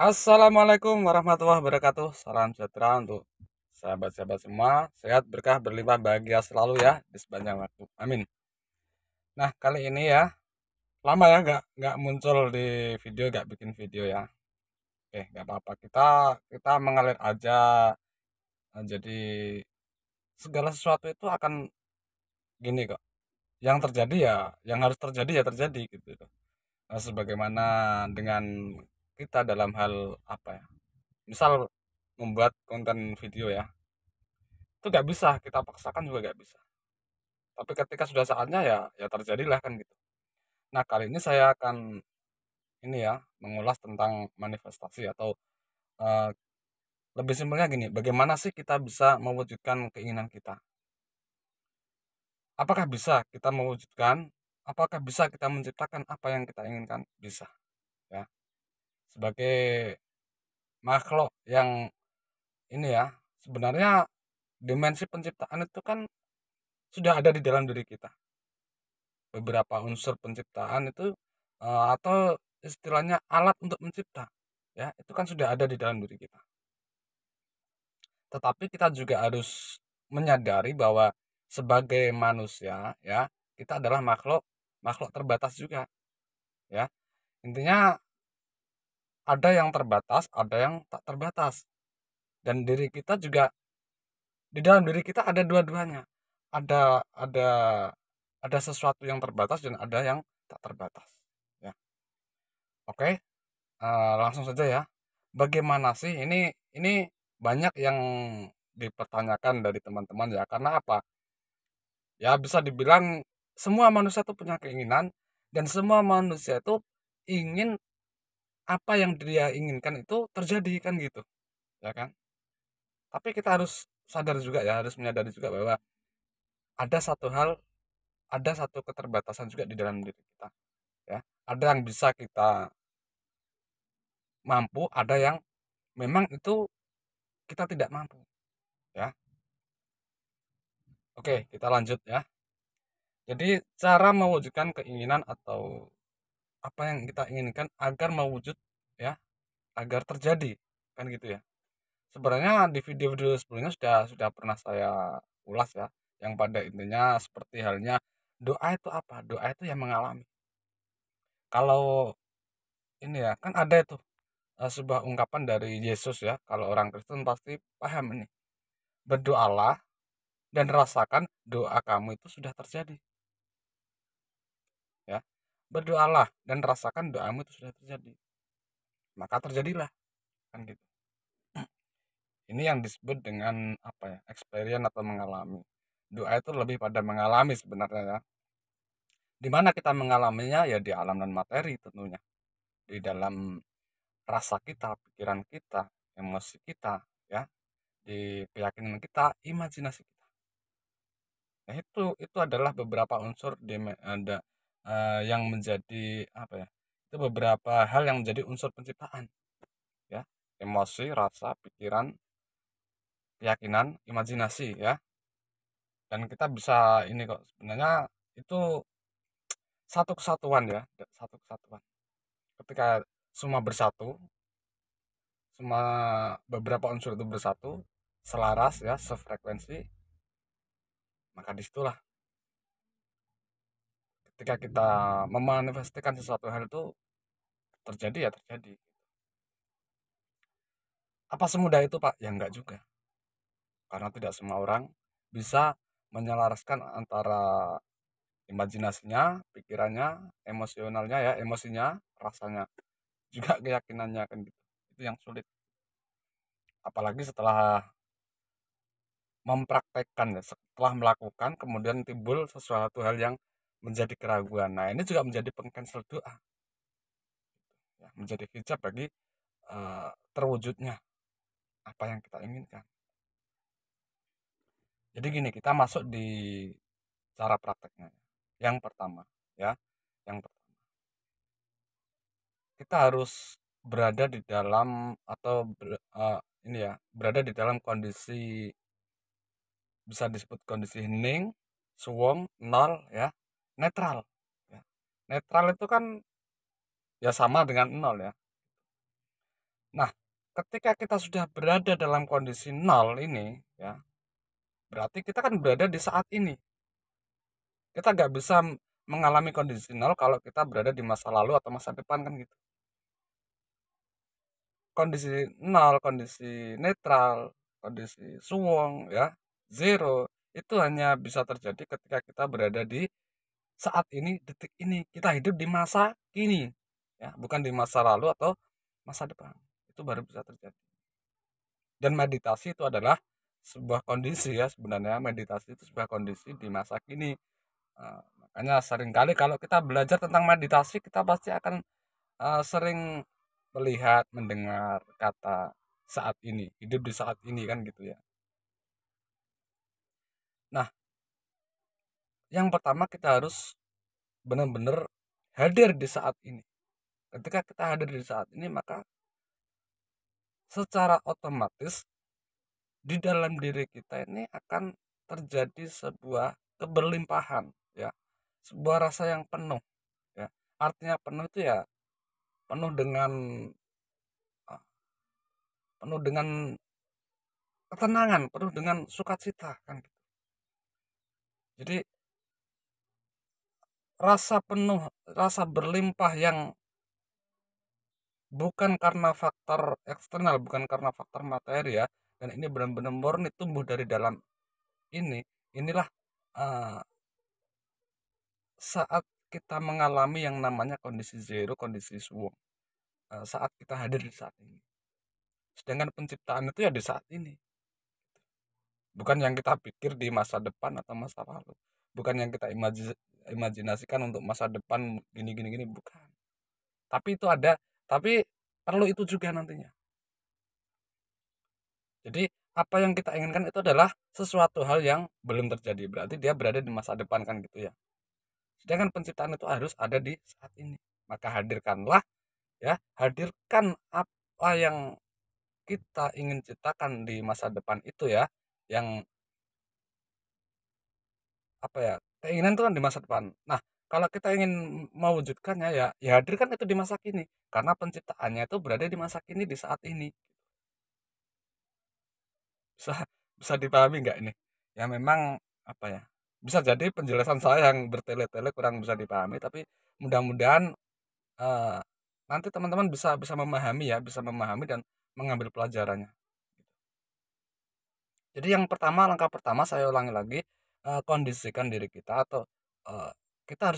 Assalamualaikum warahmatullahi wabarakatuh. Salam sejahtera untuk sahabat-sahabat semua. Sehat, berkah, berlimpah, bahagia selalu ya di sepanjang waktu. Amin. Nah, kali ini ya, lama ya nggak muncul di video, nggak bikin video ya. Oke, nggak apa-apa. Kita mengalir aja. Jadi segala sesuatu itu akan gini kok. Yang terjadi ya, yang harus terjadi ya terjadi gitu. Nah, sebagaimana dengan kita dalam hal apa ya? Misal membuat konten video ya, itu nggak bisa kita paksakan juga nggak bisa, tapi ketika sudah saatnya ya ya terjadilah kan gitu. Nah, kali ini saya akan ini ya mengulas tentang manifestasi atau eh, lebih simpelnya gini, bagaimana sih kita bisa mewujudkan keinginan kita. Apakah bisa kita mewujudkan, apakah bisa kita menciptakan apa yang kita inginkan? Bisa ya. Sebagai makhluk yang ini ya, sebenarnya dimensi penciptaan itu kan sudah ada di dalam diri kita. Beberapa unsur penciptaan itu atau istilahnya alat untuk mencipta ya, itu kan sudah ada di dalam diri kita. Tetapi kita juga harus menyadari bahwa sebagai manusia ya, kita adalah makhluk makhluk terbatas juga ya. Intinya ada yang terbatas, ada yang tak terbatas. Dan diri kita juga, di dalam diri kita ada dua-duanya. Ada ada sesuatu yang terbatas dan ada yang tak terbatas ya. Oke. Langsung saja ya. Bagaimana sih ini banyak yang dipertanyakan dari teman-teman ya. Karena apa? Ya bisa dibilang semua manusia itu punya keinginan dan semua manusia itu ingin apa yang dia inginkan itu terjadi kan gitu, ya kan? Tapi kita harus sadar juga ya, harus menyadari juga bahwa ada satu hal, ada satu keterbatasan juga di dalam diri kita, ya. Ada yang bisa kita mampu, ada yang memang itu kita tidak mampu, ya. Oke, kita lanjut ya. Jadi cara mewujudkan keinginan atau apa yang kita inginkan agar mewujud ya, agar terjadi kan gitu ya. Sebenarnya di video-video sebelumnya sudah pernah saya ulas ya, yang pada intinya seperti halnya doa itu apa? Doa itu yang mengalami. Kalau ini ya, kan ada itu sebuah ungkapan dari Yesus ya, kalau orang Kristen pasti paham ini. Berdoalah dan rasakan doa kamu itu sudah terjadi ya. Berdoalah dan rasakan doamu itu sudah terjadi. Maka terjadilah kan gitu. Ini yang disebut dengan apa ya? Experience atau mengalami. Doa itu lebih pada mengalami sebenarnya ya. Di mana kita mengalaminya ya di alam dan materi tentunya. Di dalam rasa kita, pikiran kita, emosi kita ya, di keyakinan kita, imajinasi kita. Nah, itu adalah beberapa unsur ada yang menjadi apa ya? Itu beberapa hal yang menjadi unsur penciptaan ya. Emosi, rasa, pikiran, keyakinan, imajinasi ya. Dan kita bisa ini kok sebenarnya itu satu kesatuan ya, satu kesatuan. Ketika semua bersatu, semua beberapa unsur itu bersatu, selaras ya, sefrekuensi, maka disitulah ketika kita memanifestasikan sesuatu hal itu terjadi ya terjadi. Apa semudah itu Pak? Ya enggak juga. Karena tidak semua orang bisa menyelaraskan antara imajinasinya, pikirannya, emosionalnya ya, emosinya, rasanya, juga keyakinannya kan gitu. Itu yang sulit. Apalagi setelah mempraktekkan ya, setelah melakukan kemudian timbul sesuatu hal yang menjadi keraguan. Nah, ini juga menjadi pengcancel doa, ya, menjadi hijab bagi terwujudnya apa yang kita inginkan. Jadi gini, kita masuk di cara prakteknya. Yang pertama, ya, yang pertama, kita harus berada di dalam atau ini ya, berada di dalam kondisi bisa disebut kondisi hening, suwung, nol ya, netral. Ya. Netral itu kan ya sama dengan nol ya. Nah, ketika kita sudah berada dalam kondisi nol ini, ya, berarti kita kan berada di saat ini. Kita nggak bisa mengalami kondisi nol kalau kita berada di masa lalu atau masa depan kan gitu. Kondisi nol, kondisi netral, kondisi suwung, ya, zero, itu hanya bisa terjadi ketika kita berada di saat ini, detik ini. Kita hidup di masa kini, ya, bukan di masa lalu atau masa depan. Itu baru bisa terjadi. Dan meditasi itu adalah sebuah kondisi, ya, sebenarnya meditasi itu sebuah kondisi di masa kini. Makanya seringkali kalau kita belajar tentang meditasi, kita pasti akan sering melihat, mendengar kata saat ini, hidup di saat ini kan gitu ya. Nah, yang pertama kita harus benar-benar hadir di saat ini. Ketika kita hadir di saat ini, maka secara otomatis di dalam diri kita ini akan terjadi sebuah keberlimpahan, ya. Sebuah rasa yang penuh, ya. Artinya penuh itu ya penuh dengan eh, penuh dengan ketenangan, penuh dengan sukacita kan gitu. Jadi rasa penuh, rasa berlimpah yang bukan karena faktor eksternal, bukan karena faktor materi, ya, dan ini benar-benar murni tumbuh dari dalam ini. Inilah eh, saat kita mengalami yang namanya kondisi zero, kondisi suwung, saat kita hadir di saat ini. Sedangkan penciptaan itu ya di saat ini, bukan yang kita pikir di masa depan atau masa lalu, bukan yang kita imajinasikan untuk masa depan gini gini gini, bukan. Tapi itu ada, tapi perlu itu juga nantinya. Jadi apa yang kita inginkan itu adalah sesuatu hal yang belum terjadi, berarti dia berada di masa depan kan gitu ya. Sedangkan penciptaan itu harus ada di saat ini. Maka hadirkanlah, ya, hadirkan apa yang kita ingin ciptakan di masa depan itu, ya, yang apa ya, keinginan itu kan di masa depan. Nah, kalau kita ingin mewujudkannya, ya, ya hadirkan itu di masa kini, karena penciptaannya itu berada di masa kini di saat ini. Bisa bisa dipahami nggak ini? Ya memang apa ya? Bisa jadi penjelasan saya yang bertele-tele kurang bisa dipahami, tapi mudah-mudahan eh, nanti teman-teman bisa bisa memahami, ya, bisa memahami dan mengambil pelajarannya. Jadi yang pertama, langkah pertama saya ulangi lagi, kondisikan diri kita atau eh, kita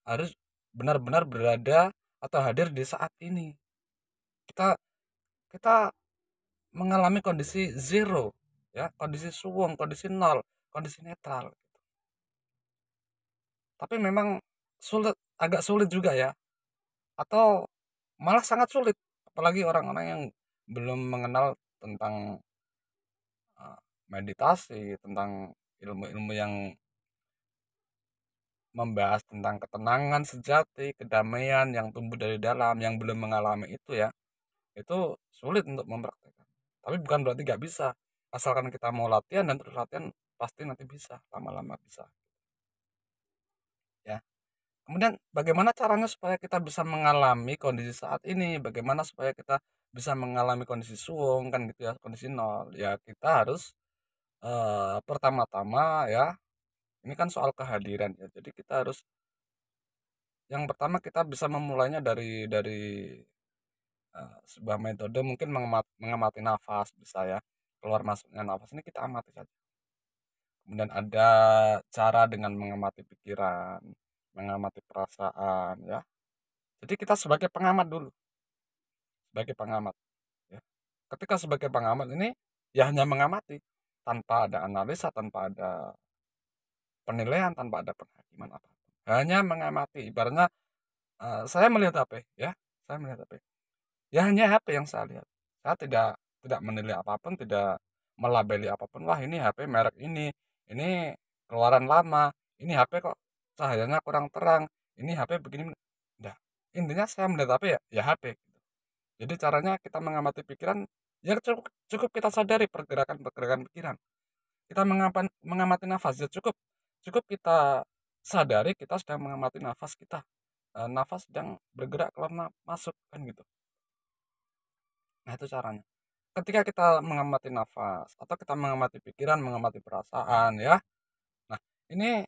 harus benar-benar berada atau hadir di saat ini. Kita kita mengalami kondisi zero, ya, kondisi suwung, kondisi nol, kondisi netral. Tapi memang agak sulit juga, ya, atau malah sangat sulit, apalagi orang-orang yang belum mengenal tentang meditasi, tentang ilmu-ilmu yang membahas tentang ketenangan sejati, kedamaian yang tumbuh dari dalam, yang belum mengalami itu, ya, itu sulit untuk mempraktekkan. Tapi bukan berarti nggak bisa, asalkan kita mau latihan dan terus latihan, pasti nanti bisa, lama-lama bisa, ya. Kemudian bagaimana caranya supaya kita bisa mengalami kondisi saat ini, bagaimana supaya kita bisa mengalami kondisi suwung kan gitu ya, kondisi nol, ya kita harus pertama-tama, ya, ini kan soal kehadiran, ya, jadi kita harus, yang pertama kita bisa memulainya dari sebuah metode, mungkin mengamati nafas, bisa, ya, keluar masuknya nafas ini kita amati saja. Kemudian ada cara dengan mengamati pikiran, mengamati perasaan, ya. Jadi kita sebagai pengamat dulu, sebagai pengamat, ya. Ketika sebagai pengamat ini, ya hanya mengamati, tanpa ada analisa, tanpa ada penilaian, tanpa ada penghakiman apapun. Hanya mengamati, ibaratnya saya melihat HP, ya, saya melihat HP. Ya hanya HP yang saya lihat. Saya tidak tidak menilai apapun, tidak melabeli apapun. Wah, ini HP merek ini keluaran lama, ini HP kok cahayanya kurang terang, ini HP begini. Nah, intinya saya melihat HP, ya, ya HP. Jadi caranya kita mengamati pikiran, ya cukup, cukup kita sadari pergerakan-pergerakan pikiran. Kita mengamati nafas, ya cukup, cukup kita sadari kita sedang mengamati nafas kita. Nafas sedang bergerak keluar masuk kan gitu. Nah, itu caranya. Ketika kita mengamati nafas atau kita mengamati pikiran, mengamati perasaan ya. Nah, ini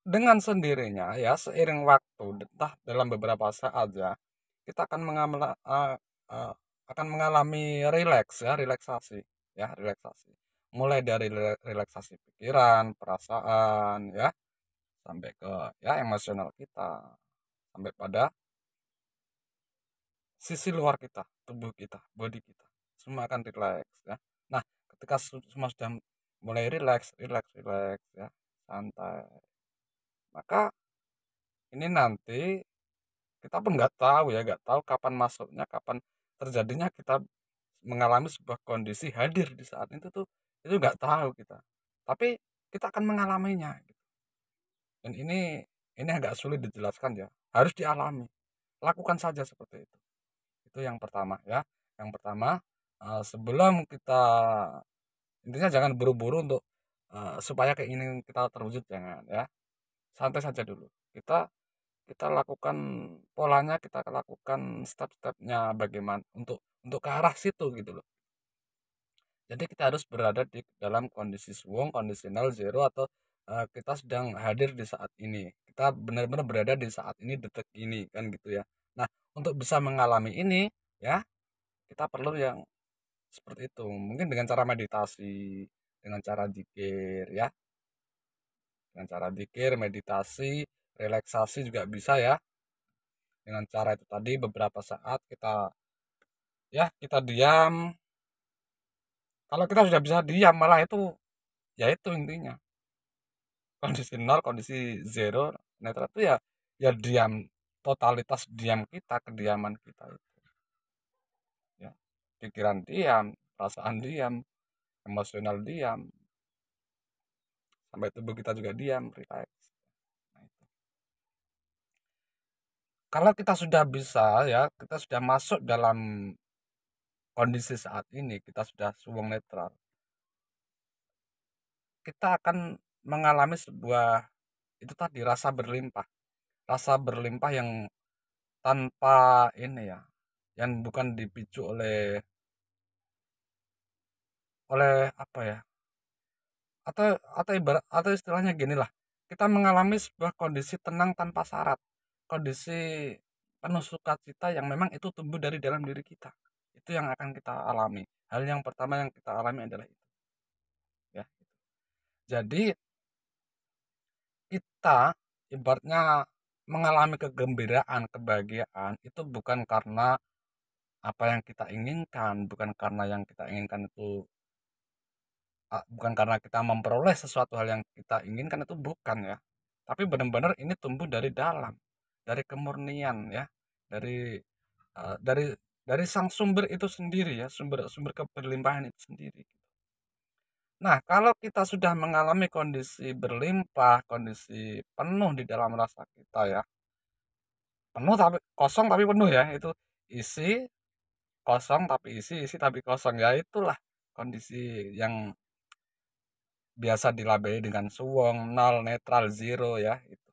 dengan sendirinya ya seiring waktu, entah dalam beberapa saat ya, kita akan eh, akan mengalami rileks ya, relaksasi ya, relaksasi. Mulai dari relaksasi pikiran, perasaan ya, sampai ke ya emosional kita, sampai pada sisi luar kita, tubuh kita, body kita, semua akan rileks ya. Nah, ketika semua sudah mulai rileks, rileks, rileks ya, santai, maka ini nanti kita pun nggak tahu ya, nggak tahu kapan masuknya, kapan terjadinya kita mengalami sebuah kondisi hadir di saat itu tuh, itu nggak tahu kita. Tapi kita akan mengalaminya gitu. Dan ini agak sulit dijelaskan ya, harus dialami. Lakukan saja seperti itu. Itu yang pertama ya. Yang pertama, sebelum kita, intinya jangan buru-buru untuk supaya keinginan kita terwujud, jangan ya. Santai saja dulu. Kita kita lakukan polanya, kita lakukan step-stepnya bagaimana untuk ke arah situ gitu loh. Jadi kita harus berada di dalam kondisi suwung, kondisional zero, atau kita sedang hadir di saat ini. Kita benar-benar berada di saat ini, detik ini kan gitu ya. Nah, untuk bisa mengalami ini ya, kita perlu yang seperti itu. Mungkin dengan cara meditasi, dengan cara zikir ya, dengan cara zikir, meditasi, relaksasi juga bisa ya. Dengan cara itu tadi beberapa saat kita ya kita diam. Kalau kita sudah bisa diam malah itu ya itu intinya. Kondisi nol, kondisi zero, netral itu ya ya diam, totalitas diam kita, kediaman kita itu ya. Pikiran diam, perasaan diam, emosional diam, sampai tubuh kita juga diam, relax. Nah, itu. Kalau kita sudah bisa ya, kita sudah masuk dalam kondisi saat ini, kita sudah suwung netral, kita akan mengalami sebuah itu tadi rasa berlimpah yang tanpa ini ya, yang bukan dipicu oleh apa ya, atau ibarat atau istilahnya gini lah, kita mengalami sebuah kondisi tenang tanpa syarat, kondisi penuh sukacita yang memang itu tumbuh dari dalam diri kita, itu yang akan kita alami. Hal yang pertama yang kita alami adalah itu ya. Jadi kita ibaratnya mengalami kegembiraan, kebahagiaan itu bukan karena apa yang kita inginkan, bukan karena yang kita inginkan itu, bukan karena kita memperoleh sesuatu hal yang kita inginkan, itu bukan ya. Tapi benar-benar ini tumbuh dari dalam, dari kemurnian ya, dari dari sang sumber itu sendiri ya, sumber sumber keberlimpahan itu sendiri. Nah, kalau kita sudah mengalami kondisi berlimpah, kondisi penuh di dalam rasa kita ya, penuh tapi kosong tapi penuh ya, itu isi kosong tapi isi, isi tapi kosong ya, itulah kondisi yang biasa dilabeli dengan suwung, nol, netral, zero ya itu.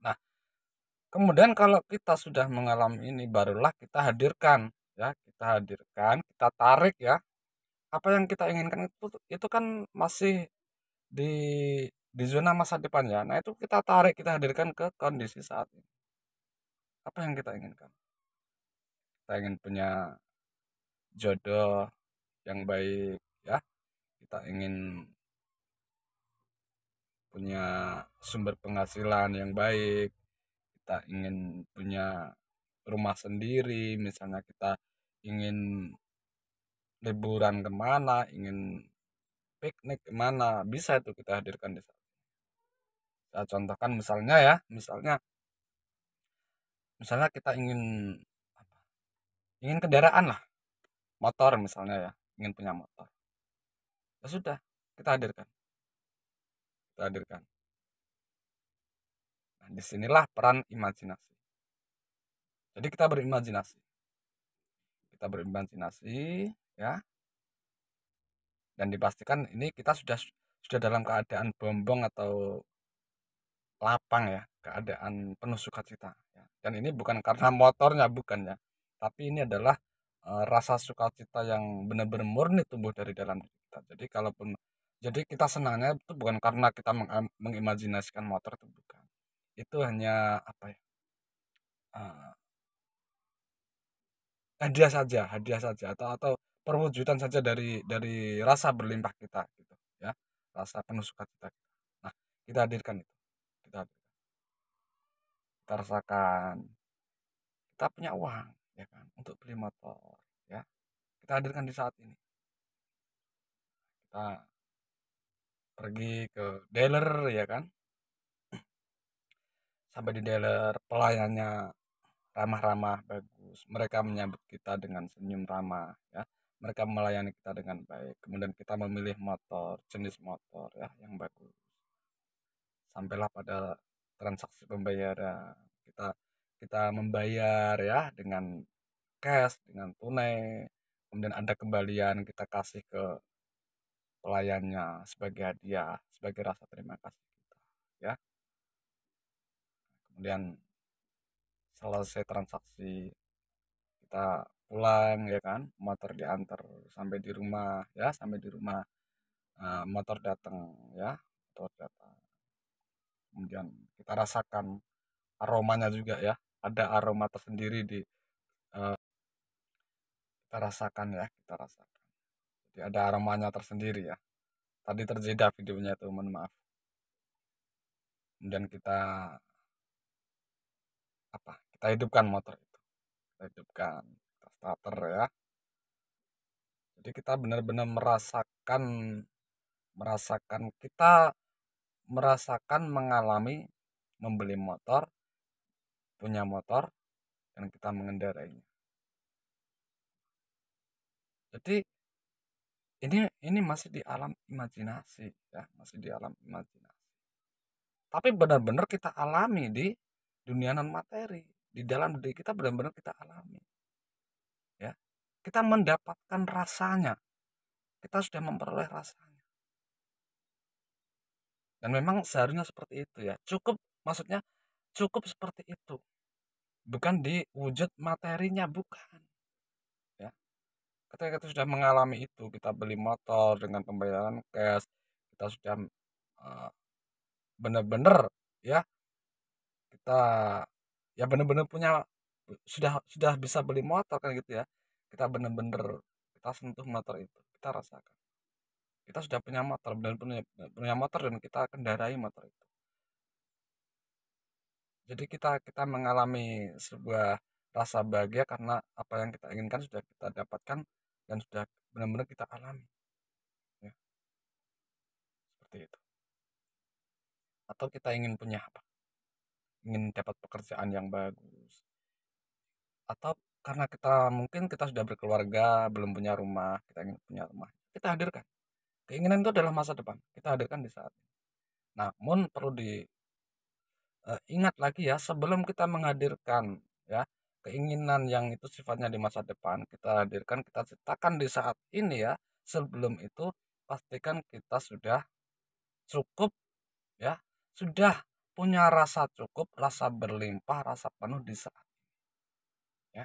Nah, kemudian kalau kita sudah mengalami ini barulah kita hadirkan ya, kita hadirkan, kita tarik ya. Apa yang kita inginkan itu kan masih di zona masa depan ya. Nah, itu kita tarik, kita hadirkan ke kondisi saat ini. Apa yang kita inginkan? Kita ingin punya jodoh yang baik ya. Kita ingin punya sumber penghasilan yang baik, kita ingin punya rumah sendiri, misalnya kita ingin liburan kemana, ingin piknik kemana, bisa itu kita hadirkan di sana. Saya contohkan misalnya ya, misalnya kita ingin apa, ingin kendaraan lah, motor misalnya ya, ingin punya motor, ya sudah, kita hadirkan, kita hadirkan. Nah, disinilah peran imajinasi. Jadi kita berimajinasi ya, dan dipastikan ini kita sudah dalam keadaan bombong atau lapang ya, keadaan penuh sukacita ya. Dan ini bukan karena motornya, bukan ya, tapi ini adalah rasa sukacita yang benar-benar murni tumbuh dari dalam diri kita. Jadi kita senangnya itu bukan karena kita mengimajinasikan motor, itu bukan. Itu hanya apa ya? eh, hadiah saja atau perwujudan saja dari rasa berlimpah kita gitu ya. Rasa penuh sukacita kita. Nah, kita hadirkan itu. Kita rasakan kita punya uang ya kan untuk beli motor ya. Kita hadirkan di saat ini. Kita pergi ke dealer ya kan. Sampai di dealer pelayannya ramah-ramah, bagus. Mereka menyambut kita dengan senyum ramah ya. Mereka melayani kita dengan baik. Kemudian kita memilih motor, jenis motor ya yang bagus. Sampailah pada transaksi pembayaran. Kita kita membayar ya dengan cash, dengan tunai. Kemudian ada kembalian kita kasih ke pelayannya sebagai hadiah, sebagai rasa terima kasih kita ya. Kemudian selesai transaksi kita pulang ya kan, motor diantar sampai di rumah ya, sampai di rumah motor datang ya, motor datang. Kemudian kita rasakan aromanya juga ya, ada aroma tersendiri eh, kita rasakan ya, kita rasakan. Jadi ada aromanya tersendiri ya. Tadi terjeda videonya itu, mohon maaf. Kemudian kita apa? Kita hidupkan motor itu, kita hidupkan, kita starter ya. Jadi kita benar-benar merasakan merasakan kita merasakan mengalami membeli motor, punya motor, dan kita mengendarainya. Jadi ini masih di alam imajinasi ya, masih di alam imajinasi. Tapi benar-benar kita alami di dunia non materi, di dalam diri kita benar-benar kita alami ya. Kita mendapatkan rasanya, kita sudah memperoleh rasanya. Dan memang seharusnya seperti itu ya. Maksudnya cukup seperti itu. Bukan di wujud materinya, bukan. Ya. Ketika kita sudah mengalami itu, kita beli motor dengan pembayaran cash, kita sudah uh, benar-benar ya, kita ya benar-benar punya, sudah bisa beli motor kan gitu ya. Kita benar-benar kita sentuh motor itu, kita rasakan. Kita sudah punya motor, dan punya motor dan kita kendarai motor itu. Jadi kita mengalami sebuah rasa bahagia karena apa yang kita inginkan sudah kita dapatkan dan sudah benar-benar kita alami ya, seperti itu. Atau kita ingin punya apa, ingin dapat pekerjaan yang bagus, atau karena kita sudah berkeluarga, belum punya rumah, kita ingin punya rumah, kita hadirkan. Keinginan itu adalah masa depan, kita hadirkan di saat ini. Namun perlu diingat lagi ya, sebelum kita menghadirkan ya keinginan yang itu sifatnya di masa depan, kita hadirkan, kita ciptakan di saat ini ya. Sebelum itu pastikan kita sudah cukup ya, sudah punya rasa cukup, rasa berlimpah, rasa penuh di saat ya.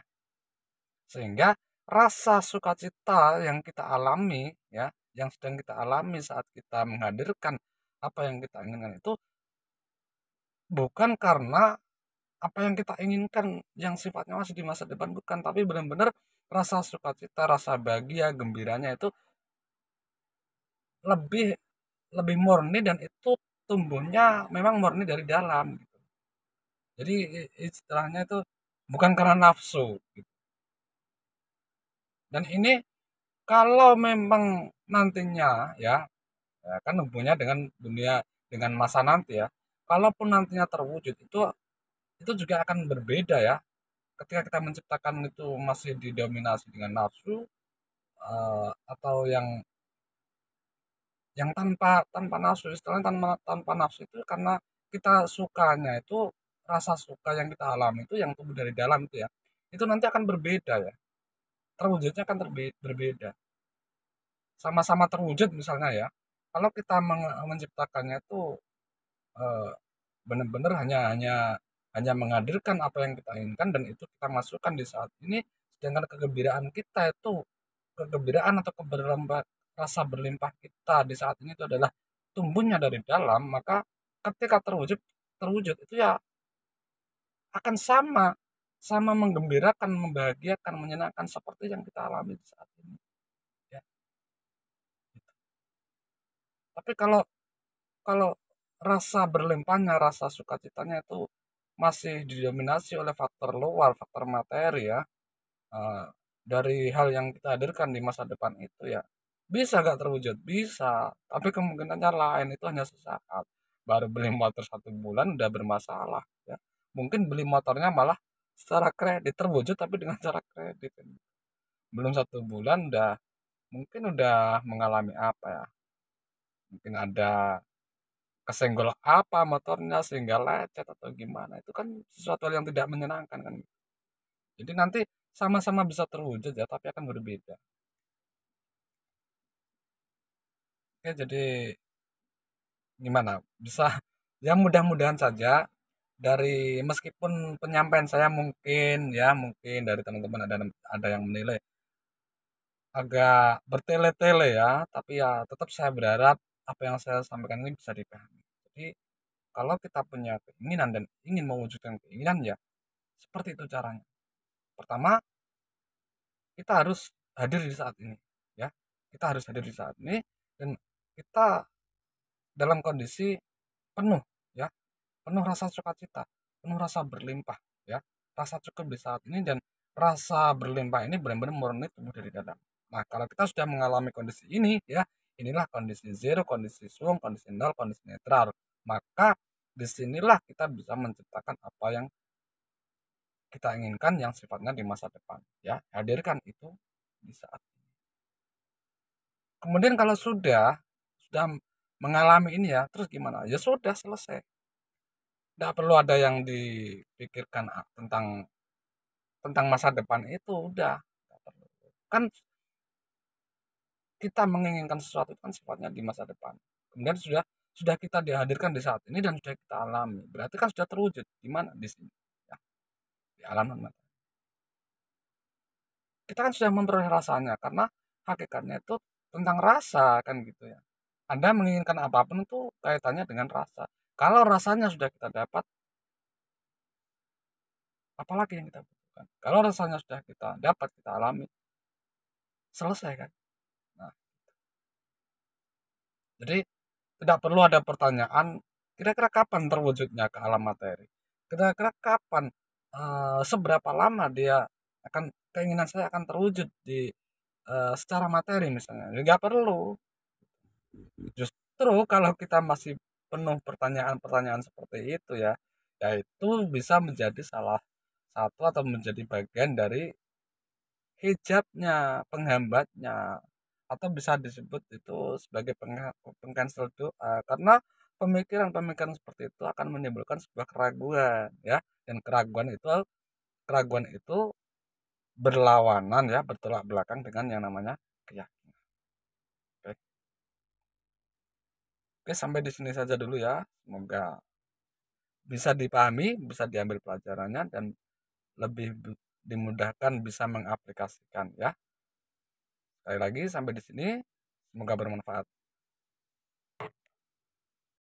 Sehingga rasa sukacita yang kita alami ya, yang sedang kita alami saat kita menghadirkan apa yang kita inginkan itu bukan karena apa yang kita inginkan yang sifatnya masih di masa depan, bukan, tapi benar-benar rasa sukacita, rasa bahagia, gembiranya itu lebih lebih murni, dan itu tumbuhnya memang murni dari dalam gitu. Jadi istilahnya itu bukan karena nafsu gitu. Dan ini kalau memang nantinya ya, ya kan hubungannya dengan dunia, dengan masa nanti ya. Kalaupun nantinya terwujud itu juga akan berbeda ya. Ketika kita menciptakan itu masih didominasi dengan nafsu, atau yang tanpa tanpa nafsu, istilahnya tanpa nafsu itu karena kita sukanya itu, rasa suka yang kita alami itu yang tumbuh dari dalam itu ya, itu nanti akan berbeda ya, terwujudnya akan berbeda. Sama-sama terwujud misalnya ya, kalau kita menciptakannya itu eh, benar-benar hanya hanya hanya menghadirkan apa yang kita inginkan dan itu kita masukkan di saat ini, Sedangkan kegembiraan kita itu, kegembiraan atau rasa berlimpah kita di saat ini itu adalah tumbuhnya dari dalam, maka ketika terwujud terwujud itu ya akan sama, sama menggembirakan, membahagiakan, menyenangkan seperti yang kita alami di saat ini, ya. Tapi kalau kalau rasa berlimpahnya, rasa sukacitanya itu masih didominasi oleh faktor luar, faktor materi ya, eee, dari hal yang kita hadirkan di masa depan itu ya, bisa gak terwujud? Bisa, tapi kemungkinannya lain, itu hanya sesaat. Baru beli motor 1 bulan udah bermasalah ya. Mungkin beli motornya malah secara kredit, terwujud tapi dengan cara kredit kan. Belum 1 bulan mungkin udah mengalami apa ya, mungkin ada kesenggol apa motornya sehingga lecet atau gimana, itu kan sesuatu hal yang tidak menyenangkan kan. Jadi nanti sama-sama bisa terwujud ya, tapi akan berbeda. Oke, jadi gimana? Bisa ya mudah-mudahan saja dari meskipun penyampaian saya mungkin ya mungkin dari teman-teman ada yang menilai agak bertele-tele ya, tapi ya tetap saya berharap apa yang saya sampaikan ini bisa dipahami. Jadi kalau kita punya keinginan dan ingin mewujudkan keinginan ya seperti itu caranya. Pertama, kita harus hadir di saat ini ya. Kita harus hadir di saat ini dan kita dalam kondisi penuh ya, penuh rasa sukacita, penuh rasa berlimpah ya. Rasa cukup di saat ini dan rasa berlimpah ini benar-benar murni tumbuh dari dalam. Nah, kalau kita sudah mengalami kondisi ini ya, inilah kondisi zero, kondisi sum, kondisi nol, kondisi netral. Maka disinilah kita bisa menciptakan apa yang kita inginkan yang sifatnya di masa depan ya. Hadirkan itu di saat. Kemudian kalau sudah mengalami ini ya, terus gimana? Ya sudah selesai. Nggak perlu ada yang dipikirkan tentang masa depan itu, udah. Nggak perlu. Kan kita menginginkan sesuatu itu kan sifatnya di masa depan. Kemudian sudah kita dihadirkan di saat ini dan sudah kita alami. Berarti kan sudah terwujud. Di mana? Di sini. Ya, di alam non. Kita kan sudah memperoleh rasanya karena hakikatnya itu tentang rasa kan gitu ya. Anda menginginkan apapun itu kaitannya dengan rasa. Kalau rasanya sudah kita dapat, apalagi yang kita butuhkan. Kalau rasanya sudah kita dapat, kita alami, selesai kan. Nah, jadi tidak perlu ada pertanyaan kira-kira kapan terwujudnya ke alam materi. Kira-kira kapan seberapa lama dia akan keinginan saya akan terwujud di secara materi misalnya. Nggak perlu. Justru kalau kita masih penuh pertanyaan-pertanyaan seperti itu ya, ya itu bisa menjadi salah satu atau menjadi bagian dari hijabnya, penghambatnya, atau bisa disebut itu sebagai pengcancel doa karena pemikiran-pemikiran seperti itu akan menimbulkan sebuah keraguan ya, dan keraguan itu berlawanan ya, bertolak belakang dengan yang namanya keyakinan. Oke. Oke, sampai di sini saja dulu ya. Semoga bisa dipahami, bisa diambil pelajarannya dan lebih dimudahkan bisa mengaplikasikan ya. Sekali lagi sampai di sini, semoga bermanfaat.